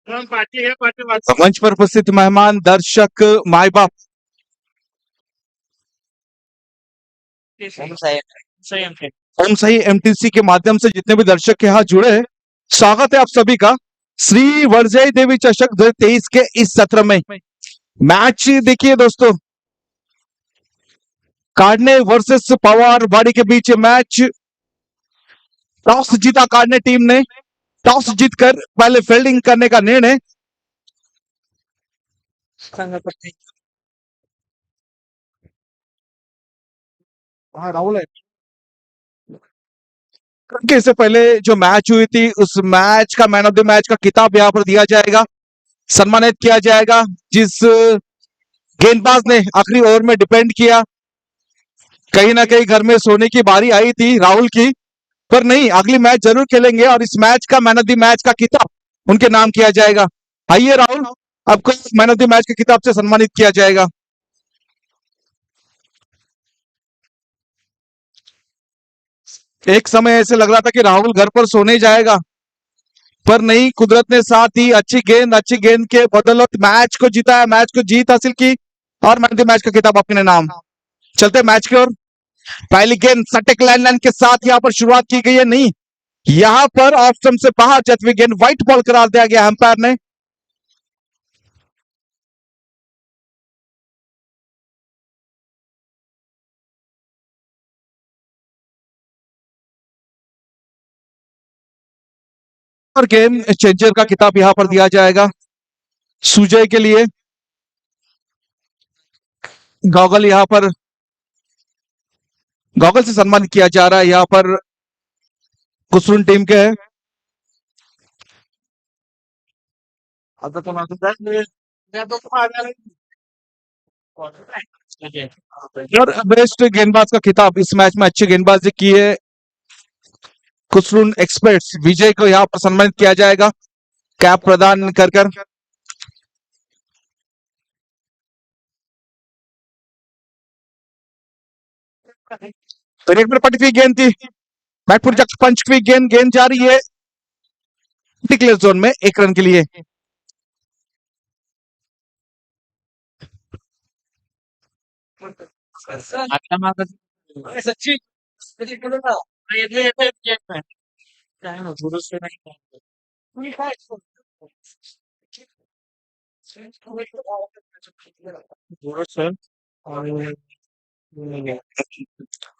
Party है, party मंच पर उपस्थित मेहमान, दर्शक, माई बाप, ओम साई एमटीसी के माध्यम से जितने भी दर्शक यहाँ जुड़े हैं, स्वागत है आप सभी का श्री वर्जय देवी चषक 2023 के इस सत्र में। मैच देखिए दोस्तों, कार्डने वर्सेस पवार वाड़ी के बीच मैच। टॉस जीता कार्डने टीम ने, टॉस जीतकर पहले फील्डिंग करने का निर्णय। हाँ राहुल है। इससे पहले जो मैच हुई थी उस मैच का मैन ऑफ द मैच का खिताब यहाँ पर दिया जाएगा, सम्मानित किया जाएगा जिस गेंदबाज ने आखिरी ओवर में डिपेंड किया। कहीं ना कहीं घर में सोने की बारी आई थी राहुल की, पर नहीं, अगली मैच जरूर खेलेंगे और इस मैच का मैन ऑफ द मैच का खिताब उनके नाम किया जाएगा। आइए राहुल, आपको मैन ऑफ द मैच के खिताब से सम्मानित किया जाएगा। एक समय ऐसे लग रहा था कि राहुल घर पर सोने जाएगा, पर नहीं, कुदरत ने साथ दी। अच्छी गेंद के बदौलत मैच को जीता, मैच को जीत हासिल की और मैन ऑफ द मैच का खिताब अपने नाम। चलते मैच की ओर। पहली गेंद सटीक लाइन के साथ यहाँ पर शुरुआत की गई है, नहीं, यहाँ पर ऑफ स्टंप से बाहर जाती हुई गेंद व्हाइट बॉल करार दिया गया अंपायर ने। और गेम चेंजर का खिताब यहां पर दिया जाएगा सुजय के लिए। गॉगल यहां पर, गॉगल से सम्मानित किया जा रहा है यहां पर, कुसरुन टीम के है। और बेस्ट गेंदबाज का खिताब इस मैच में अच्छी गेंदबाजी की है कुसरुन एक्सपर्ट्स विजय को यहां पर सम्मानित किया जाएगा कैप प्रदान कर कर। तो एक मिनट पटी हुई गेंद थी, बैटपुर पंच की गेंद, गेंद जा रही है डिक्लेयर जोन में 1 रन के लिए। सच्ची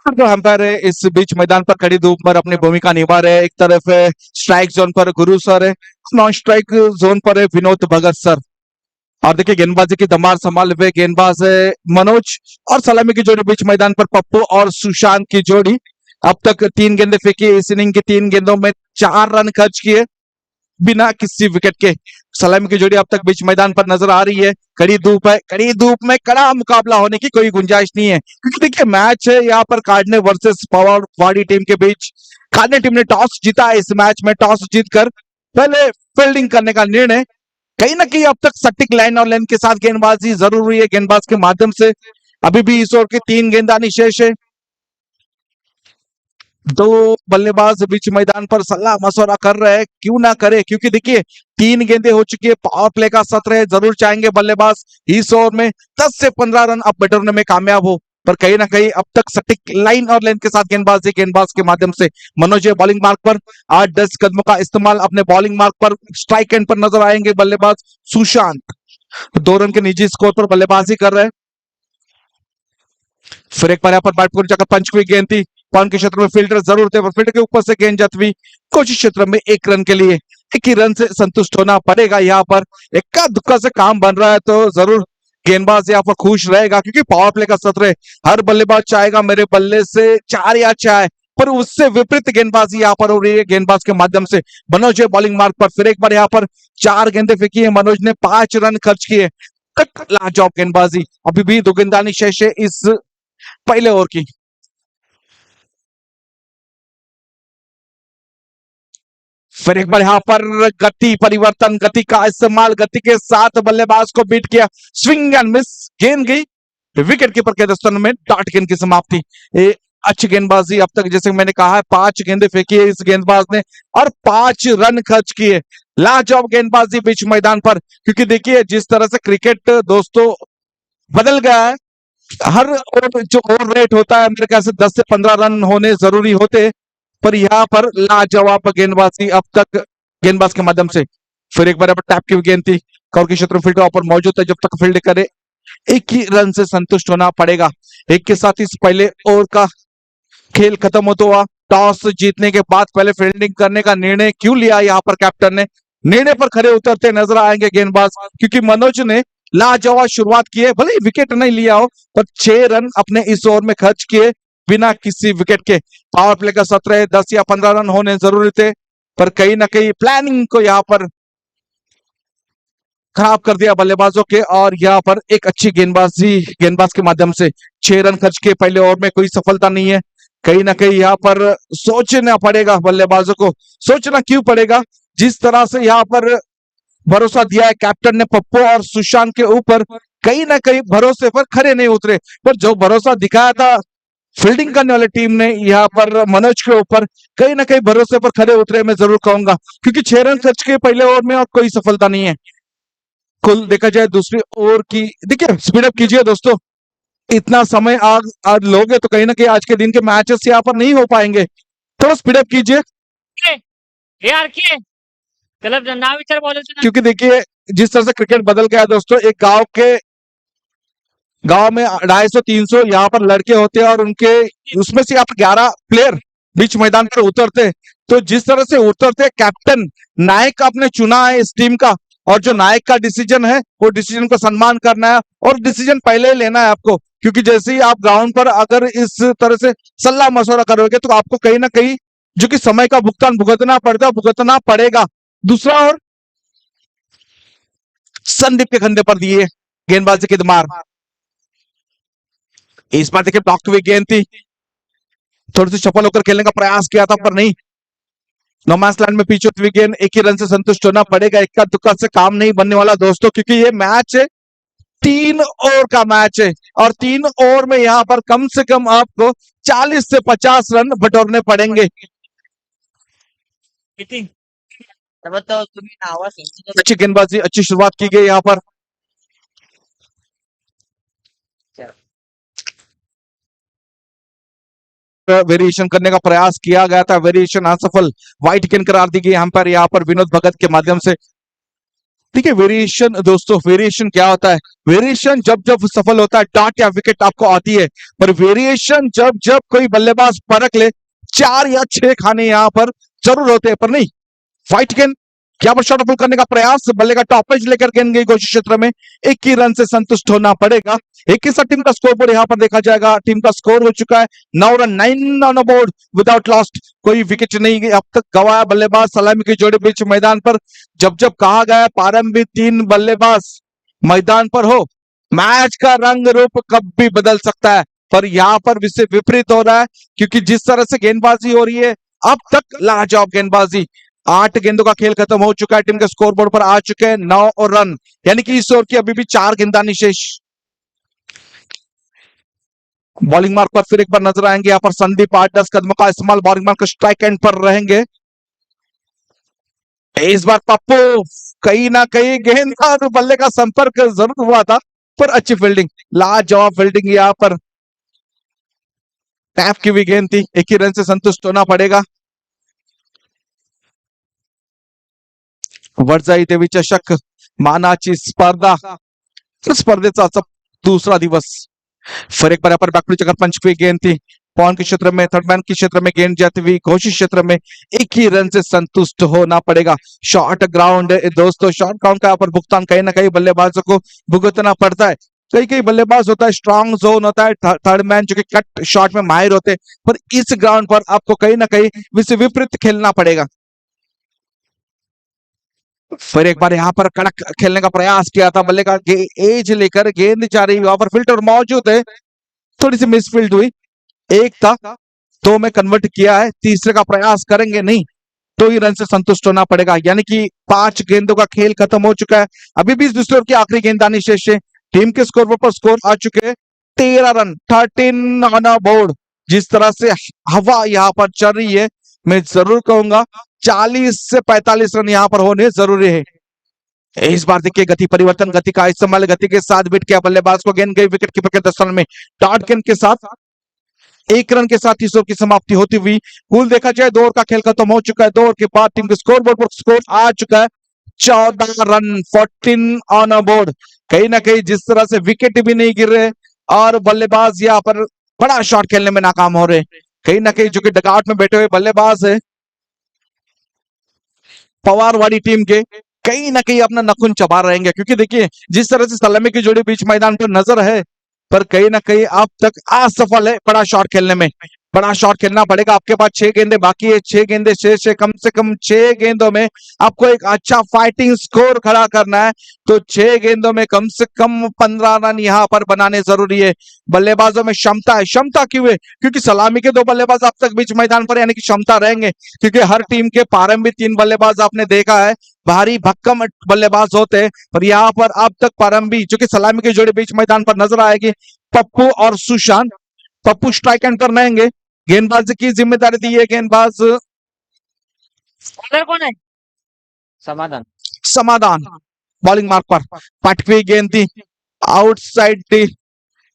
जो अंपायर है इस बीच मैदान पर खड़ी धूप पर अपनी भूमिका निभा रहे हैं। एक तरफ है स्ट्राइक जोन पर गुरु सर है, नॉन स्ट्राइक जोन पर है विनोद भगत सर। और देखिए गेंदबाजी की धमाल संभाले हुए गेंदबाज है मनोज, और सलामी की जोड़ी बीच मैदान पर पप्पू और सुशांत की जोड़ी। अब तक 3 गेंदें फेंकी, इस इनिंग की 3 गेंदों में 4 रन खर्च किए बिना किसी विकेट के। सलामी की जोड़ी अब तक बीच मैदान पर नजर आ रही है। कड़ी धूप है, कड़ी धूप में कड़ा मुकाबला होने की कोई गुंजाइश नहीं है, क्योंकि देखिए मैच है यहाँ पर कार्डने वर्सेस पवार वाड़ी टीम के बीच। कार्डने टीम ने टॉस जीता है, इस मैच में टॉस जीतकर पहले फील्डिंग करने का निर्णय। कहीं ना कहीं अब तक सटीक लाइन और लेंथ के साथ गेंदबाजी जरूर हुई है गेंदबाज के माध्यम से। अभी भी इस ओवर की 3 गेंदानी शेष है। 2 बल्लेबाज बीच मैदान पर सलाह मशवरा कर रहे हैं, क्यों ना करे, क्योंकि देखिए 3 गेंदें हो चुकी है, पावर प्ले का सत्र है, जरूर चाहेंगे बल्लेबाज इस ओवर में 10 से 15 रन अब बैटरने में कामयाब हो। पर कहीं ना कहीं अब तक सटीक लाइन और लेंथ के साथ गेंदबाजी गेंदबाज के माध्यम से। मनोज बॉलिंग मार्क पर 8-10 कदमों का इस्तेमाल अपने बॉलिंग मार्क पर, स्ट्राइक एंड पर नजर आएंगे बल्लेबाज सुशांत। 2 रन के निजी स्कोर पर बल्लेबाजी कर रहे हैं। फिर एक बार यहाँ पर बैट पर जाकर पंच हुई गेंद थी, पॉइंट के क्षेत्र में फील्डर जरूर थे, फील्डर के ऊपर से गेंद जाती हुई कोशिश क्षेत्र में 1 रन के लिए। 1 ही रन से संतुष्ट होना पड़ेगा यहाँ पर। इक्का दुक्का से काम बन रहा है तो जरूर गेंदबाज यहाँ पर खुश रहेगा, क्योंकि पावर प्ले का सत्र है। हर बल्लेबाज चाहेगा मेरे बल्ले से 4 या 4, पर उससे विपरीत गेंदबाजी यहाँ पर हो रही है गेंदबाज के माध्यम से। मनोज बॉलिंग मार्क पर फिर एक बार यहाँ पर 4 गेंदें फेंकी है मनोज ने, 5 रन खर्च किए। लाजवाब गेंदबाजी। अभी भी 2 गेंदानी शेष है इस पहले ओवर की। फिर एक बार यहाँ पर गति परिवर्तन, गति का इस्तेमाल, गति के साथ बल्लेबाज को बीट किया, स्विंग एंड मिस, गेंद गई विकेट कीपर के दस्तन में, डॉट गेंद की समाप्ति। अच्छी गेंदबाजी अब तक, जैसे मैंने कहा है 5 गेंदें फेंकी है इस गेंदबाज ने और 5 रन खर्च किए। लाजवाब गेंदबाजी बीच मैदान पर, क्योंकि देखिए जिस तरह से क्रिकेट दोस्तों बदल गया है, हर ओवर जो ओवर रेट होता है मेरे ख्याल से 10 से 15 रन होने जरूरी होते, पर यहाँ पर लाजवाब गेंदबाजी अब तक गेंदबाज के माध्यम से। फिर एक बार टैप की गेंद थी, कवर के क्षेत्र में फील्ड ऑपर मौजूद है, जब तक फील्ड करे एक ही रन से संतुष्ट होना पड़ेगा। एक के साथ इस पहले ओवर का खेल खत्म होता हुआ, टॉस जीतने के बाद पहले फील्डिंग करने का निर्णय क्यों लिया यहाँ पर कैप्टन ने, निर्णय पर खड़े उतरते नजर आएंगे गेंदबाज, क्योंकि मनोज ने लाजवाब शुरुआत की है, भले ही विकेट नहीं लिया हो पर 6 रन अपने इस ओवर में खर्च किए बिना किसी विकेट के। पावर प्ले का सत्र है, 10 या 15 रन होने जरूरी थे, पर कहीं ना कहीं प्लानिंग को यहाँ पर खराब कर दिया बल्लेबाजों के, और यहाँ पर एक अच्छी गेंदबाज के माध्यम से 6 रन खर्च किए पहले ओवर में, कोई सफलता नहीं है। कहीं ना कहीं यहाँ पर सोचना पड़ेगा बल्लेबाजों को, सोचना क्यों पड़ेगा, जिस तरह से यहाँ पर भरोसा दिया है कैप्टन ने पप्पू और सुशांत के ऊपर, कहीं ना कहीं भरोसे पर खरे नहीं उतरे, पर जो भरोसा दिखाया था फील्डिंग करने वाली टीम ने यहाँ पर मनोज के ऊपर, कहीं ना कहीं भरोसे पर खरे उतरे मैं जरूर कहूंगा, क्योंकि 6 रन खर्च किए पहले ओवर में और कोई सफलता नहीं है। कुल देखा जाए दूसरी ओवर की, देखिए स्पीड अप कीजिए दोस्तों, इतना समय आज लोगे तो कहीं ना कहीं आज के दिन के मैचेस यहाँ पर नहीं हो पाएंगे, थोड़ा स्पीड अप कीजिए यार के मतलब ना विचार बोलायचं ना, क्योंकि देखिए जिस तरह से क्रिकेट बदल गया दोस्तों, एक गांव में 250-300 यहाँ पर लड़के होते हैं और उनके उसमें से यहाँ पर 11 प्लेयर बीच मैदान पर उतरते, तो जिस तरह से उतरते कैप्टन नायक आपने चुना है इस टीम का, और जो नायक का डिसीजन है वो डिसीजन को सम्मान करना है और डिसीजन पहले ही लेना है आपको, क्योंकि जैसे ही आप ग्राउंड पर अगर इस तरह से सलाह मशवरा करोगे तो आपको कहीं ना कहीं जो कि समय का भुगतान भुगतना पड़ेगा। दूसरा और संदीप के कंधे पर दिए गेंदबाजी की मार, इस बार देखिए ब्लॉक हुई गेंद थी, थोड़ी सी सफल होकर खेलने का प्रयास किया था पर नहीं, नोमैंस लैंड में पीछे हुई गेंद, एक ही रन से संतुष्ट होना पड़ेगा, इक्का दुक्का से काम नहीं बनने वाला दोस्तों, क्योंकि ये मैच है 3 ओवर का मैच है और 3 ओवर में यहाँ पर कम से कम आपको 40 से 50 रन बटोरने पड़ेंगे। किती तो तुम्ही नावा अच्छी गेंदबाजी, अच्छी शुरुआत की गई यहाँ पर, वेरिएशन करने का प्रयास किया गया था, वेरिएशन असफल, व्हाइट गेंद करार दी गई यहाँ पर विनोद भगत के माध्यम से। देखिए वेरिएशन दोस्तों, वेरिएशन क्या होता है, वेरिएशन जब जब सफल होता है डॉट या विकेट आपको आती है, पर वेरिएशन जब जब कोई बल्लेबाज परख ले 4 या 6 खाने यहाँ पर जरूर होते हैं, पर नहीं, व्हाइट गेंद यहाँ पर शॉट पुल करने का प्रयास, बल्ले का टॉप एज लेकर गेंद गई घोषित क्षेत्र में, एक ही रन से संतुष्ट होना पड़ेगा। एक ही साथ टीम का स्कोर बोर्ड यहाँ पर देखा जाएगा, टीम का स्कोर हो चुका है 9 run, 9 on board without lost, कोई विकेट नहीं अब तक गवाया बल्लेबाज सलामी की जोड़ी बीच मैदान पर। जब जब कहा गया प्रारंभिक 3 बल्लेबाज मैदान पर हो, मैच का रंग रूप कब भी बदल सकता है, पर यहाँ पर विषय विपरीत हो रहा है, क्योंकि जिस तरह से गेंदबाजी हो रही है अब तक लाजवाब गेंदबाजी, 8 गेंदों का खेल खत्म हो चुका है, टीम के स्कोर बोर्ड पर आ चुके हैं 9 और रन, यानी कि इस ओवर की अभी भी 4 गेंदानी शेष। बॉलिंग मार्क पर फिर एक बार नजर आएंगे यहाँ पर संदीप 8-10 कदमों का इस्तेमाल, बॉलिंग मार्क स्ट्राइक एंड पर रहेंगे इस बार पप्पू, कहीं ना कहीं गेंद का तो बल्ले का संपर्क जरूर हुआ था, पर अच्छी फील्डिंग, लाजवाब फील्डिंग यहाँ पर, टैप की हुई गेंद थी, एक ही रन से संतुष्ट होना पड़ेगा। वडजाई देवी चषक मानाची स्पर्धा, स्पर्धेचा दूसरा दिवस, फिर एक बार यहाँ पर बैकफुट चक्कर पंच की गेंद थी, पॉन के क्षेत्र में, थर्ड मैन के क्षेत्र में गेंद जाती हुई घोषित क्षेत्र में, एक ही रन से संतुष्ट होना पड़ेगा। शॉर्ट ग्राउंड दोस्तों, शॉर्ट ग्राउंड का यहाँ पर भुगतान कहीं ना कहीं बल्लेबाजों को भुगतना पड़ता है, कई कई बल्लेबाज होता है स्ट्रांग जोन होता है, थर्ड मैन जो कि कट शॉट में माहिर होते हैं, पर इस ग्राउंड पर आपको कहीं ना कहीं विषय विपरीत खेलना पड़ेगा। फिर एक बार यहाँ पर कड़क खेलने का प्रयास किया था, बल्ले का एज लेकर गेंद जा रही, वहां पर फिल्टर मौजूद है, थोड़ी सी मिसफील्ड हुई, एक था 2 में कन्वर्ट किया है, तीसरे का प्रयास करेंगे नहीं तो ही रन से संतुष्ट होना पड़ेगा, यानी कि 5 गेंदों का खेल खत्म हो चुका है, अभी भी इस दूसरे ओवर की आखिरी गेंदानी शेष है, टीम के स्कोर पर स्कोर आ चुके हैं 13 रन, 13 ऑन बोर्ड, जिस तरह से हवा यहाँ पर चल रही है, मैं जरूर कहूंगा 40 से 45 रन यहाँ पर होने जरूरी है। इस बार देखिए गति परिवर्तन, गति का इस्तेमाल, गति के साथ बिट किया बल्लेबाज को, गेंद गई विकेट कीपर के दस्तन में, डॉट गेंद के साथ 1 रन के साथ इस ओवर की समाप्ति होती हुई। कुल देखा जाए 2 ओवर का खेल खत्म हो चुका है। 2 ओवर के बाद टीम के स्कोर बोर्ड पर स्कोर आ चुका है 14 रन, 14 ऑन बोर्ड। कहीं ना कहीं जिस तरह से विकेट भी नहीं गिर रहे और बल्लेबाज यहाँ पर बड़ा शॉट खेलने में नाकाम हो रहे, कहीं ना कहीं जो कि डगआउट में बैठे हुए बल्लेबाज है पवारवाड़ी टीम के, कहीं ना कहीं अपना नखून चबा रहेंगे। क्योंकि देखिए जिस तरह से सलामी की जोड़ी बीच मैदान पर नजर है, पर कहीं ना कहीं अब तक असफल है बड़ा शॉट खेलने में। बड़ा शॉट खेलना पड़ेगा, आपके पास 6 गेंदे बाकी है, 6 गेंदे शेष है, कम से कम 6 गेंदों में आपको एक अच्छा फाइटिंग स्कोर खड़ा करना है। तो 6 गेंदों में कम से कम 15 रन यहाँ पर बनाने जरूरी है। बल्लेबाजों में क्षमता है, क्षमता क्यों है? क्योंकि सलामी के 2 बल्लेबाज अब तक बीच मैदान पर, यानी कि क्षमता रहेंगे। क्योंकि हर टीम के प्रारंभिक 3 बल्लेबाज आपने देखा है भारी भक्कम बल्लेबाज होते हैं, पर यहाँ पर अब तक प्रारंभिक जो कि सलामी की जोड़ी बीच मैदान पर नजर आएगी, पप्पू और सुशांत। पप्पू स्ट्राइक एंड पर रहेंगे, गेंदबाजी की जिम्मेदारी दी है गेंदबाज बॉलर कौन है? समाधान। समाधान। बॉलिंग मार्क पर पटवी गेंद थी, आउटसाइड दी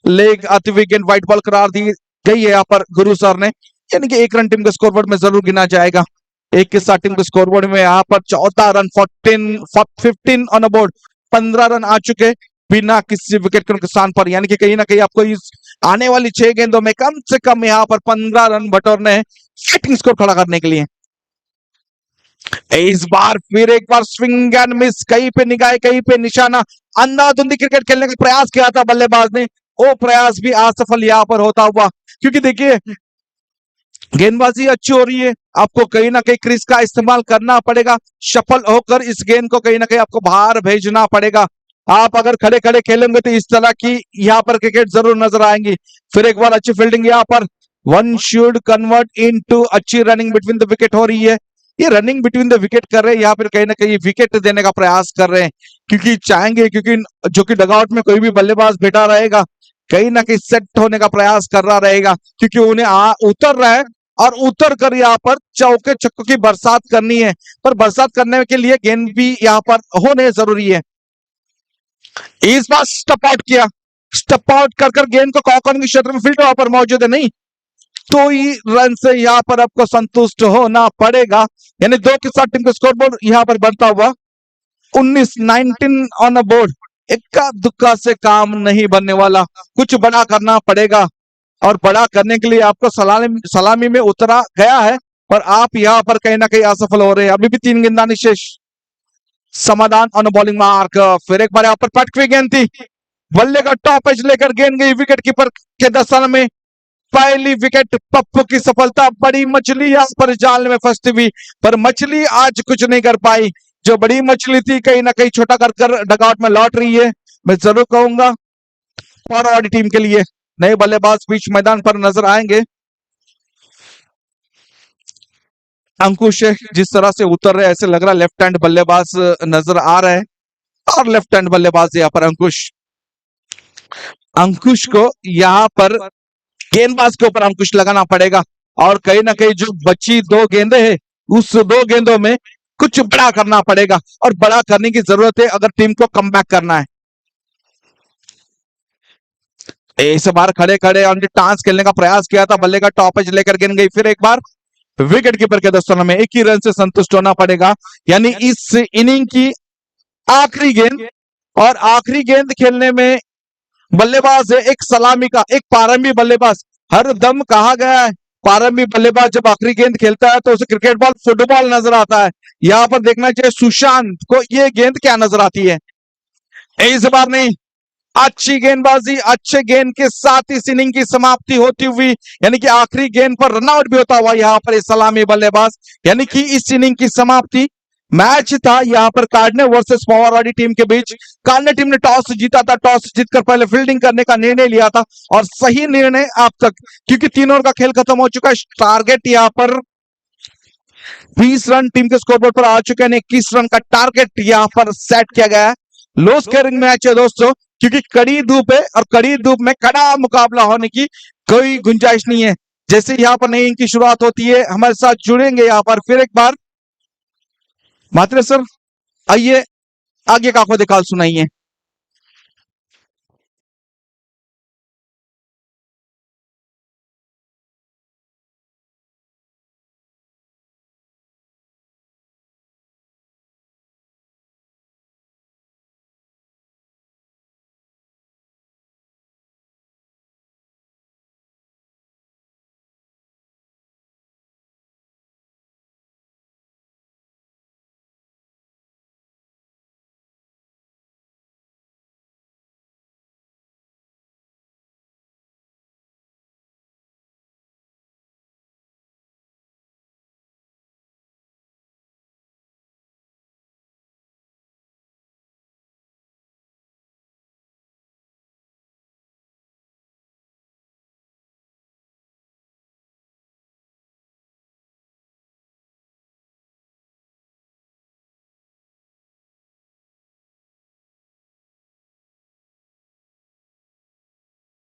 लेग आती हुई गेंद व्हाइट बॉल करार दी गई है यहाँ पर गुरु सर ने, यानी कि 1 रन टीम के स्कोरबोर्ड में जरूर गिना जाएगा। एक के साथ टीम के स्कोरबोर्ड में यहाँ पर 14 रन, 15 ऑन बोर्ड, 15 रन आ चुके बिना किसी विकेट के नुकसान पर, यानी कि कहीं ना कहीं आपको इस आने वाली 6 गेंदों में कम से कम यहाँ पर 15 रन बटोरने हैं फाइटिंग स्कोर खड़ा करने के लिए। इस बार फिर एक बार स्विंग एंड मिस, कहीं पे निगाह कहीं पे निशाना, अंधाधुंधी क्रिकेट खेलने का प्रयास किया था बल्लेबाज ने, वो प्रयास भी असफल यहाँ पर होता हुआ। क्योंकि देखिए गेंदबाजी अच्छी हो रही है, आपको कहीं ना कहीं क्रीज का इस्तेमाल करना पड़ेगा, सफल होकर इस गेंद को कहीं ना कहीं आपको बाहर भेजना पड़ेगा। आप अगर खड़े खड़े खेलेंगे तो इस तरह की यहाँ पर क्रिकेट जरूर नजर आएंगी। फिर एक बार अच्छी फील्डिंग यहाँ पर, 1 शुड कन्वर्ट इनटू अच्छी रनिंग बिटवीन द विकेट हो रही है। ये रनिंग बिटवीन द विकेट कर रहे हैं, यहाँ पर कहीं ना कहीं विकेट देने का प्रयास कर रहे हैं, क्योंकि चाहेंगे, क्योंकि जो कि डगआउट में कोई भी बल्लेबाज बैठा रहेगा कहीं ना कहीं सेट होने का प्रयास कर रहा रहेगा, क्योंकि उन्हें उतर रहा है और उतर कर यहाँ पर चौके छक्कों की बरसात करनी है। पर बरसात करने के लिए गेंद भी यहाँ पर होने जरूरी है। इस बार स्टप आउट किया, स्टप आउट कर गेंद को कॉर्नर की क्षेत्र में फील्ड वहां पर मौजूद है, नहीं तो ही रन से यहाँ पर आपको संतुष्ट होना पड़ेगा। यानी 2 के साथ टीम का स्कोरबोर्ड यहाँ पर बढ़ता हुआ 19 ऑन बोर्ड। इक्का दुक्का से काम नहीं बनने वाला, कुछ बड़ा करना पड़ेगा और बड़ा करने के लिए आपको सलामी में उतरा गया है, पर आप यहाँ पर कहीं ना कहीं असफल हो रहे हैं। अभी भी 3 गेंदबाजी शेष। समाधान ऑन बॉलिंग मार्क, फिर एक बार यहाँ पर पटकी गेंद थी, बल्ले का टॉप एज लेकर गेंद गई विकेट कीपर के दस्तन में, पहली विकेट पप्पू की सफलता। बड़ी मछली यहाँ पर जाल में फंसती हुई, पर मछली आज कुछ नहीं कर पाई। जो बड़ी मछली थी कहीं ना कहीं छोटा कर डगआउट में लौट रही है। मैं जरूर कहूंगा फॉरवर्ड टीम के लिए नए बल्लेबाज बीच मैदान पर नजर आएंगे। अंकुश जिस तरह से उतर रहे ऐसे लग रहा है लेफ्ट हैंड बल्लेबाज नजर आ रहा है, और लेफ्ट हैंड बल्लेबाज यहाँ पर अंकुश को यहाँ पर गेंदबाज के ऊपर अंकुश लगाना पड़ेगा, और कहीं ना कहीं जो बची 2 गेंदें हैं उस 2 गेंदों में कुछ बड़ा करना पड़ेगा, और बड़ा करने की जरूरत है अगर टीम को कमबैक करना है। इस बार खड़े खड़े ऑन टांस खेलने का प्रयास किया था, बल्ले का टॉप एज लेकर गेंद गई, फिर एक बार विकेट कीपर के दस्तन में 1 ही रन से संतुष्ट होना पड़ेगा। यानी इस इनिंग की आखिरी गेंद, और आखिरी गेंद खेलने में बल्लेबाज है एक सलामी का, एक प्रारंभिक बल्लेबाज। हर दम कहा गया है प्रारंभिक बल्लेबाज जब आखिरी गेंद खेलता है तो उसे क्रिकेट बॉल फुटबॉल नजर आता है। यहाँ पर देखना चाहिए सुशांत को ये गेंद क्या नजर आती है। इस बार नहीं, अच्छी गेंदबाजी, अच्छे गेंद के साथ इस इनिंग की समाप्ति होती हुई, यानी कि आखिरी गेंद पर रनआउट भी होता हुआ यहाँ पर सलामी बल्लेबाज, यानी कि इस इनिंग की समाप्ति। मैच था यहाँ पर कार्डने वर्सेस पवारवाड़ी टीम के बीच। कार्डने टीम ने टॉस जीता था, टॉस जीतकर पहले फील्डिंग करने का निर्णय लिया था, और सही निर्णय आप तक, क्योंकि 3 ओवर का खेल खत्म हो चुका है। टारगेट यहाँ पर 20 रन टीम के स्कोरबोर्ड पर आ चुके हैं, 21 रन का टारगेट यहाँ पर सेट किया गया है। लो स्कोरिंग मैच है दोस्तों, क्योंकि कड़ी धूप है और कड़ी धूप में कड़ा मुकाबला होने की कोई गुंजाइश नहीं है। जैसे यहाँ पर नई इनिंग की शुरुआत होती है हमारे साथ जुड़ेंगे यहाँ पर फिर एक बार मात्रे सर, आइए आगे का आपको दिखाल सुनाइए।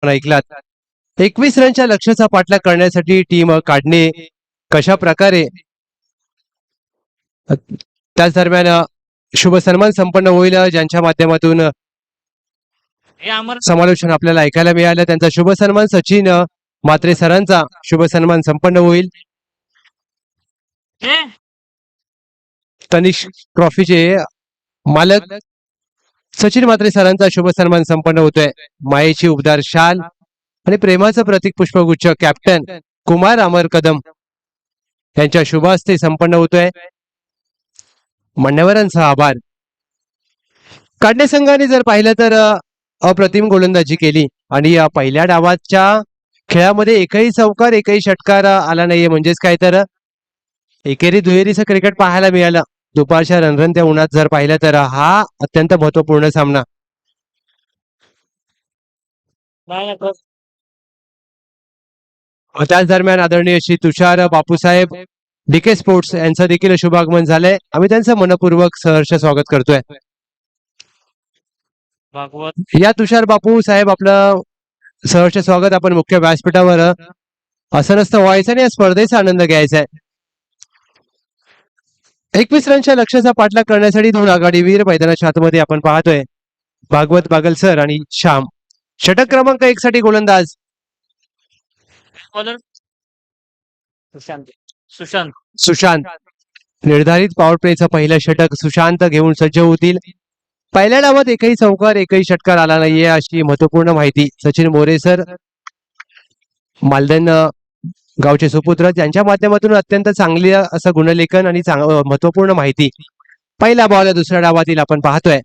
ऐकलात 21 रनच्या लक्ष्याचा पाठलाग करण्यासाठी टीम काढणे कशा प्रकारे त्याच दरम्यान शुभ सन्मान संपन्न होईल ज्यांच्या माध्यमातून हे अमर समालोचन आपल्याला ऐकायला मिळालं त्यांचा शुभ सन्मान सचिन म्हात्रे सरांचा शुभ सन्मान संपन्न होईल हे तनिष्क ट्रॉफीचे मालक सचिन म्हात्रे सरांचा शुभ सन्मान संपन्न होतोय मायेची उबदार शाल आणि प्रेमाचं प्रतीक पुष्पगुच्छ कॅप्टन कुमार अमर कदम यांच्या शुभ हस्ते संपन्न होतोय मान्यवरांचा आभार काढणे संघाने जर पाहिलं तर अप्रतिम गोलंदाजी केली आणि या पहिल्या डावाच्या खेळामध्ये एकही चौकार एकही षटकार आला नाहीये म्हणजेच काय तर एकेरी दुहेरीचं क्रिकेट पाहायला मिळालं दुपारच्या रणरणत्या उन्हात जर पाहिलं तर हा अत्यंत महत्वपूर्ण सामना नाही ना, त्याच दरम्यान आदरणीय श्री तुषार बापूसाहेब डीके स्पोर्ट्स यांचं देखील शुभागमन झालंय आम्ही त्यांचं मनपूर्वक सहर्ष स्वागत करतोय भागवत या तुषार बापू साहेब आपलं सहर्ष स्वागत आपण मुख्य व्यासपीठावर असं नसतं व्हायचं आणि या स्पर्धेचा आनंद घ्यायचा आहे 21 रनच्या लक्ष्याचा पाठलाग करण्यासाठी दोन आघाडीवीर मैदानाच्या आतमध्ये आपण पाहतोय भागवत बागल सर आणि श्याम षटक क्रमांक 1 साठी गोलंदाज बॉलर सुशांत सुशांत सुशांत निर्धारित पॉवर प्लेचं पहिलं षटक सुशांत घेऊन सज्ज होतील पहिल्या डावात एकही चौकार एकही षटकार आला नाहीये अशी महत्वपूर्ण माहिती सचिन मोरे सर मालदन गावचे सुपुत्र त्यांच्या माध्यमातून अत्यंत चांगली असं गुणलेखन आणि महत्वपूर्ण माहिती पहिला बॉल दुसऱ्या डावातील आपण पाहतोय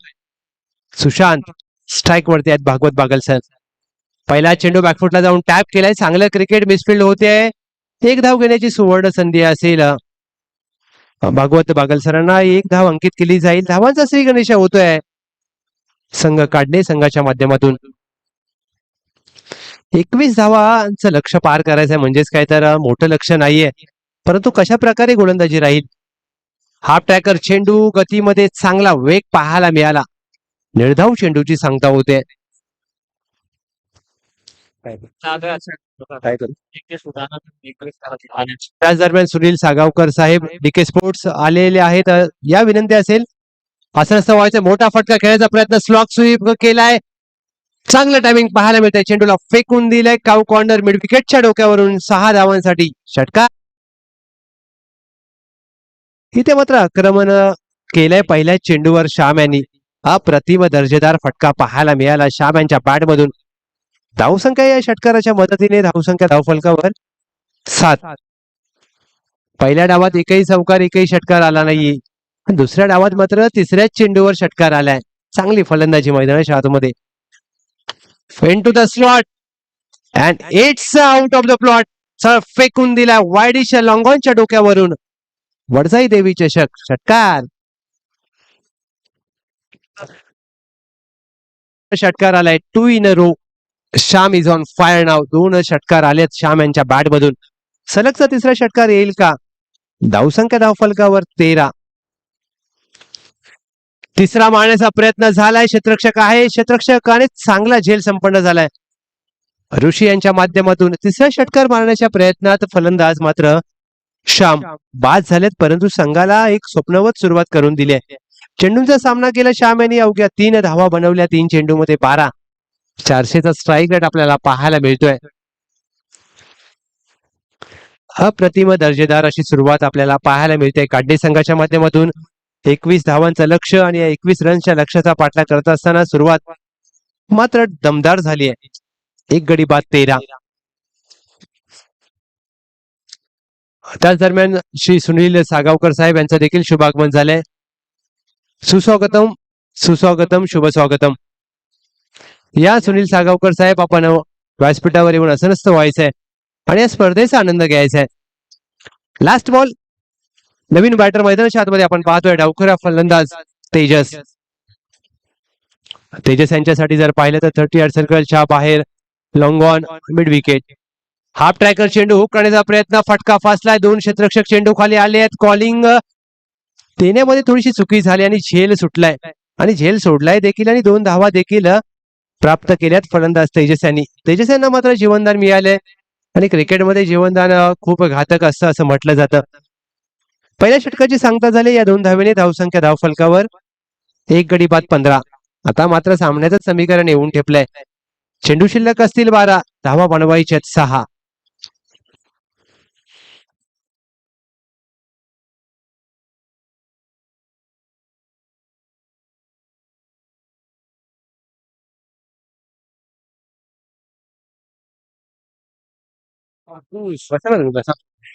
सुशांत स्ट्राईक वरती आहेत भागवत बागल सर पहिला चेंडू बॅकफुटला जाऊन टॅप केलाय चांगलं क्रिकेट मिसफिल्ड होते एक धाव घेण्याची सुवर्ण संधी असेल भागवत बागल सरांना एक धाव अंकित केली जाईल धावांचा श्री गणेश होतोय संघ काढणे संघाच्या माध्यमातून 21 धावांचं लक्ष पार करायचंय म्हणजेच काय तर मोठं लक्ष नाहीये परंतु कशा प्रकारे गोलंदाजी राहील हाफ ट्रॅकर चेंडू गतीमध्ये चांगला वेग पाहायला मिळाला निर्धाव चेंडूची सांगता होते त्याच दरम्यान सुनील सागावकर साहेब डीके स्पोर्ट्स आलेले आहेत या विनंती असेल असं नसतं व्हायचं मोठा फटका खेळायचा प्रयत्न स्लॉक स्वीप केलाय चांगलं टायमिंग पाहायला मिळतंय चेंडूला फेकून दिलाय काव कॉर्नर मिड विकेटच्या डोक्यावरून 6 धावांसाठी षटकार इथे मात्र आक्रमण केलंय पहिल्या चेंडूवर श्याम यांनी अप्रतिम दर्जेदार फटका पाहायला मिळाला श्याम यांच्या बॅट मधून धावसंख्या या षटकाराच्या मदतीने धावसंख्या धावफलकावर 7 पहिल्या डावात एकही चौकार एकही षटकार आला नाहीये दुसऱ्या डावात मात्र तिसऱ्याच चेंडूवर षटकार आलाय चांगली फलंदाजी मैदानाच्या आतमध्ये into the slot and it's out of the plot sir फेकून दिला वाईडिशा लॉंगॉनच्या डोक्यावरून वडजाई देवी चषक षटकार आलाय 2 in a row Shyam is on fire now 2 षटकार आलेत श्याम यांच्या बॅट मधून सलगचा तिसरा षटकार येईल का धावसंख्या धावफलकावर 13 तिसरा मारण्याचा प्रयत्न झालाय क्षेत्ररक्षक आहे क्षेत्ररक्षकाने चांगला झेल संपन्न झालाय ऋषी यांच्या माध्यमातून तिसरा षटकार मारण्याच्या प्रयत्नात फलंदाज मात्र श्याम बाद झालेत, परंतु संघाला एक स्वप्नवत सुरुवात करून दिली आहे. चेंडूंचा सामना केला श्याम यांनी, अवघ्या 3 धावा बनवल्या 3 चेंडूमध्ये 12. 400चा स्ट्राईक रेट आपल्याला पाहायला मिळतोय. अप्रतिम दर्जेदार अशी सुरुवात आपल्याला पाहायला मिळते काढणे संघाच्या माध्यमातून. 21 धावांचं लक्ष आणि 21 रनच्या लक्ष्याचा पाठलाग करत असताना सुरुवात मात्र दमदार झाली आहे. 1 गडी बाद 13. त्याच दरम्यान श्री सुनील सागावकर साहेब यांचं देखील शुभागमन झालंय. सुस्वागतम सुस्वागतम शुभ स्वागतम. या सुनील सागावकर साहेब, आपण व्यासपीठावर येऊन असं नसतं व्हायचंय आणि या स्पर्धेचा आनंद घ्यायचा आहे. Last ball. नवीन बॅटर मैदानाच्या आतमध्ये आपण पाहतोय डावखरा फलंदाज तेजस. तेजस यांच्यासाठी जर पाहिलं तर 30 यार्ड सर्कलच्या बाहेर long on mid wicket. Half tracker चेंडू हुक करण्याचा प्रयत्न, फटका फासलाय. 2 क्षेत्ररक्षक चेंडू खाली आले आहेत. कॉलिंग देण्यामध्ये थोडीशी चुकी झाली आणि झेल सुटलाय आणि झेल सोडलाय देखील आणि 2 धावा देखील प्राप्त केल्यात फलंदाज तेजस यांनी. तेजस यांना मात्र जीवनदान मिळाले आणि क्रिकेटमध्ये जीवनदान खूप घातक असतं असं म्हटलं जातं. पहिल्या षटकाची सांगता झाली या 2 धावेने धावसंख्या धावफलकावर 1 गडी बाद 15. आता मात्र सामन्याचं समीकरण येऊन ठेपलंय. चेंडू शिल्लक असतील 12, धावा बनवायच्यात 6.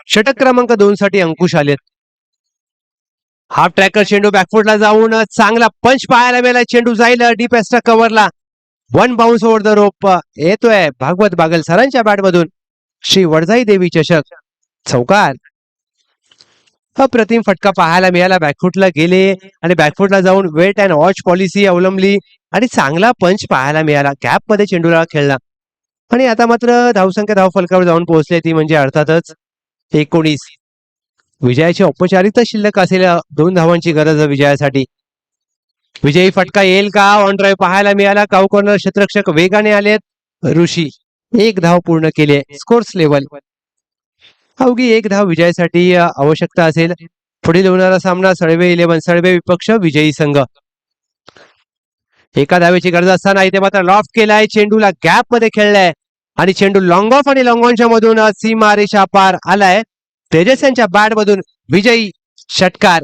षटक क्रमांक 2 साठी अंकुश आलेत. हाफ ट्रॅकर चेंडू बॅकफुटला जाऊन चांगला पंच पाहायला मिळाला. चेंडू जाईल डीप एक्स्ट्रा कव्हरला. 1 बाउन्स ओव्हर द रोप येतोय भागवत बागल सरांच्या बॅट मधून. श्री वडजाई देवी चषक चौकार. अप्रतिम फटका पाहायला मिळाला. बॅकफुटला गेले आणि बॅकफुटला जाऊन वेट अँड वॉच पॉलिसी अवलंबली आणि चांगला पंच पाहायला मिळाला. गॅप मध्ये चेंडूला खेळला आणि आता मात्र धावसंख्या धावफलकावर जाऊन पोहोचली, ती म्हणजे अर्थातच 19. विजयाची औपचारिकता शिल्लक असेल. 2 धावांची गरज विजयासाठी. विजयी फटका येईल का? ऑन ड्राईव्ह पाहायला मिळाला. काऊ कॉर्नर क्षेत्ररक्षक वेगाने आलेत. ऋषी 1 धाव पूर्ण केली. Scores level. अवघी 1 धाव विजयासाठी आवश्यकता असेल. पुढील होणारा सामना सळवे 11 सळवे विपक्ष विजयी संघ. एका धावेची गरज असताना इथे मात्र लॉफ्ट केलाय. चेंडूला गॅप मध्ये खेळलाय आणि चेंडू लॉंग ऑफ आणि लॉंग ऑनच्या मधून सीमा रेषा पार आलाय. तेजस यांच्या बॅट मधून विजयी षटकार.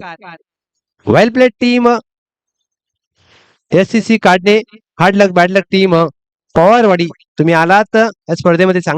वेल प्लेड टीम SCC काढणे. Hard luck bad luck team Pawarwadi, तुम्ही आलात या स्पर्धेमध्ये चांगला